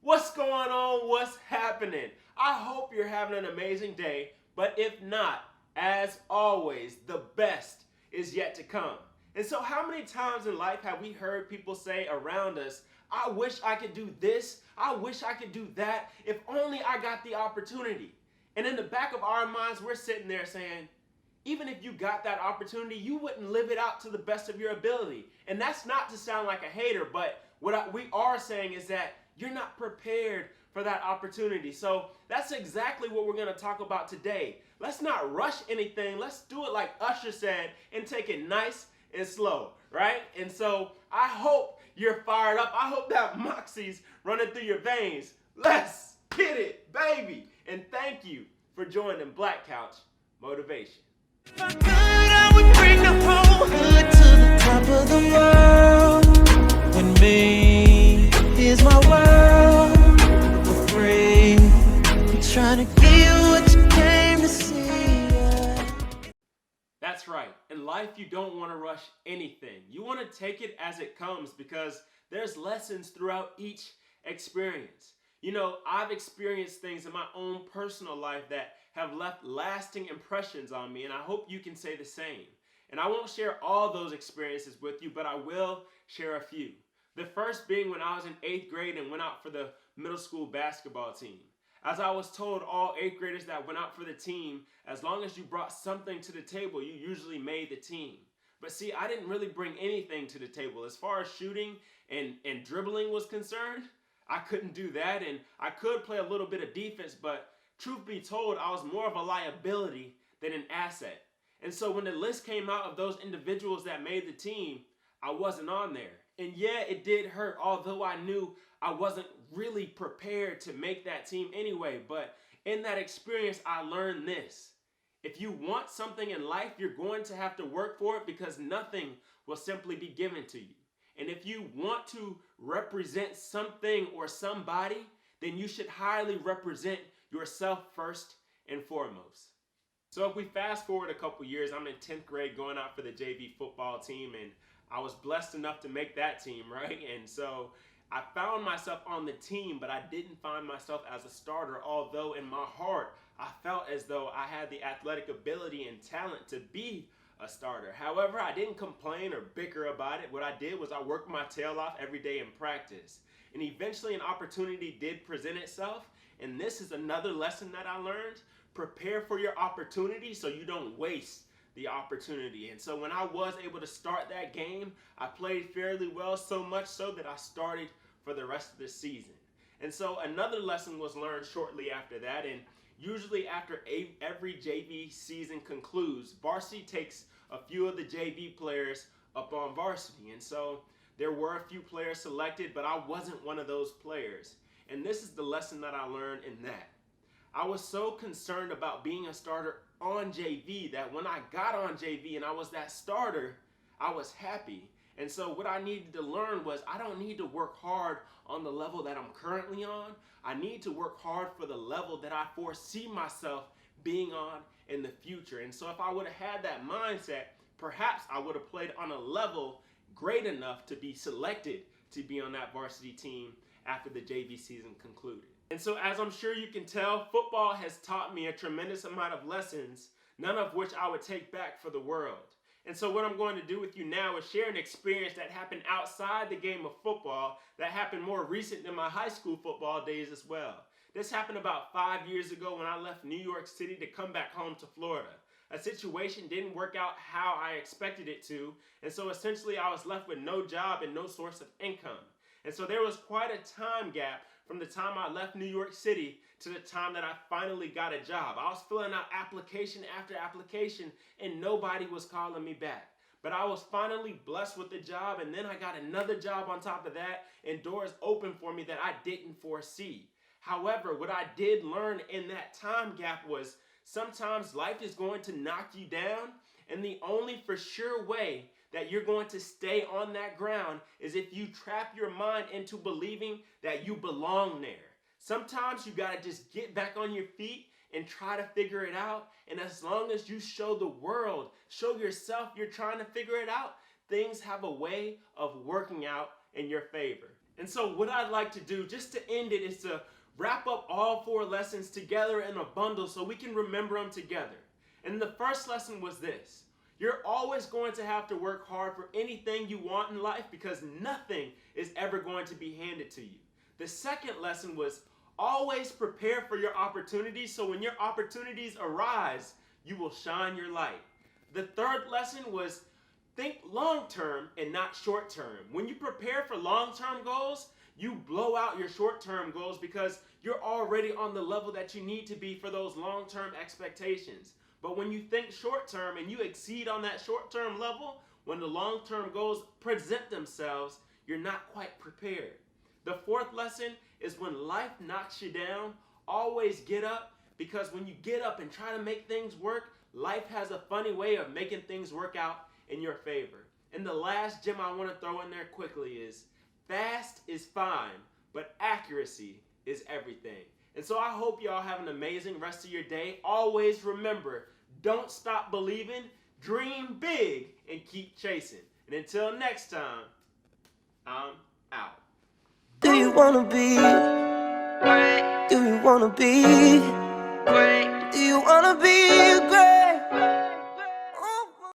What's going on? What's happening? I hope you're having an amazing day, but if not, as always, the best is yet to come. And so, how many times in life have we heard people say around us, I wish I could do this, I wish I could do that, if only I got the opportunity? And in the back of our minds, we're sitting there saying, even if you got that opportunity, you wouldn't live it out to the best of your ability. And that's not to sound like a hater, but we are saying is that you're not prepared for that opportunity. So that's exactly what we're going to talk about today. Let's not rush anything. Let's do it like Usher said and take it nice and slow, right? And so I hope you're fired up. I hope that moxie's running through your veins. Let's get it, baby. And thank you for joining Black Couch Motivation. If I could, I would bring the whole hood to the top of the world. When me is my world, for free. I'm trying to give you what you came to see. Yeah. That's right. In life, you don't want to rush anything. You want to take it as it comes because there's lessons throughout each experience. You know, I've experienced things in my own personal life that have left lasting impressions on me, and I hope you can say the same. And I won't share all those experiences with you, but I will share a few. The first being when I was in 8th grade and went out for the middle school basketball team. As I was told, all 8th graders that went out for the team, as long as you brought something to the table, you usually made the team. But see, I didn't really bring anything to the table. As far as shooting and dribbling was concerned, I couldn't do that, and I could play a little bit of defense, but truth be told, I was more of a liability than an asset. And so when the list came out of those individuals that made the team, I wasn't on there. And yeah, it did hurt, although I knew I wasn't really prepared to make that team anyway. But in that experience, I learned this. If you want something in life, you're going to have to work for it because nothing will simply be given to you. And if you want to represent something or somebody, then you should highly represent yourself first and foremost. So if we fast forward a couple years, I'm in 10th grade going out for the JV football team, and I was blessed enough to make that team, right? And so I found myself on the team, but I didn't find myself as a starter, although in my heart, I felt as though I had the athletic ability and talent to be a starter. However, I didn't complain or bicker about it. What I did was I worked my tail off every day in practice. And eventually an opportunity did present itself. And this is another lesson that I learned. Prepare for your opportunity so you don't waste the opportunity. And so when I was able to start that game, I played fairly well, so much so that I started for the rest of the season. And so another lesson was learned shortly after that. And usually after every JV season concludes, varsity takes a few of the JV players up on varsity. And so there were a few players selected, but I wasn't one of those players. And this is the lesson that I learned in that. I was so concerned about being a starter on JV that when I got on JV and I was that starter, I was happy. And so what I needed to learn was I don't need to work hard on the level that I'm currently on. I need to work hard for the level that I foresee myself being on in the future. And so if I would have had that mindset, perhaps I would have played on a level great enough to be selected to be on that varsity team after the JV season concluded. And so as I'm sure you can tell, football has taught me a tremendous amount of lessons, none of which I would take back for the world. And so what I'm going to do with you now is share an experience that happened outside the game of football that happened more recent than my high school football days as well. This happened about 5 years ago when I left New York City to come back home to Florida. A situation didn't work out how I expected it to, and so essentially I was left with no job and no source of income. And so there was quite a time gap from the time I left New York City to the time that I finally got a job. I was filling out application after application and nobody was calling me back. But I was finally blessed with the job, and then I got another job on top of that, and doors opened for me that I didn't foresee. However, what I did learn in that time gap was sometimes life is going to knock you down, and the only for sure way that you're going to stay on that ground is if you trap your mind into believing that you belong there. Sometimes you gotta just get back on your feet and try to figure it out. And as long as you show the world, show yourself you're trying to figure it out, things have a way of working out in your favor. And so what I'd like to do, just to end it, is to wrap up all 4 lessons together in a bundle so we can remember them together. And the first lesson was this: you're always going to have to work hard for anything you want in life because nothing is ever going to be handed to you. The second lesson was always prepare for your opportunities, so when your opportunities arise, you will shine your light. The third lesson was think long-term and not short-term. When you prepare for long-term goals, you blow out your short-term goals because you're already on the level that you need to be for those long-term expectations. But when you think short-term and you exceed on that short-term level, when the long-term goals present themselves, you're not quite prepared. The fourth lesson is when life knocks you down, always get up, because when you get up and try to make things work, life has a funny way of making things work out in your favor. And the last gem I want to throw in there quickly is fast is fine, but accuracy is everything. And so I hope y'all have an amazing rest of your day. Always remember, don't stop believing, dream big, and keep chasing. And until next time, I'm out. Do you wanna be great? Do you wanna be great? Do you wanna be great?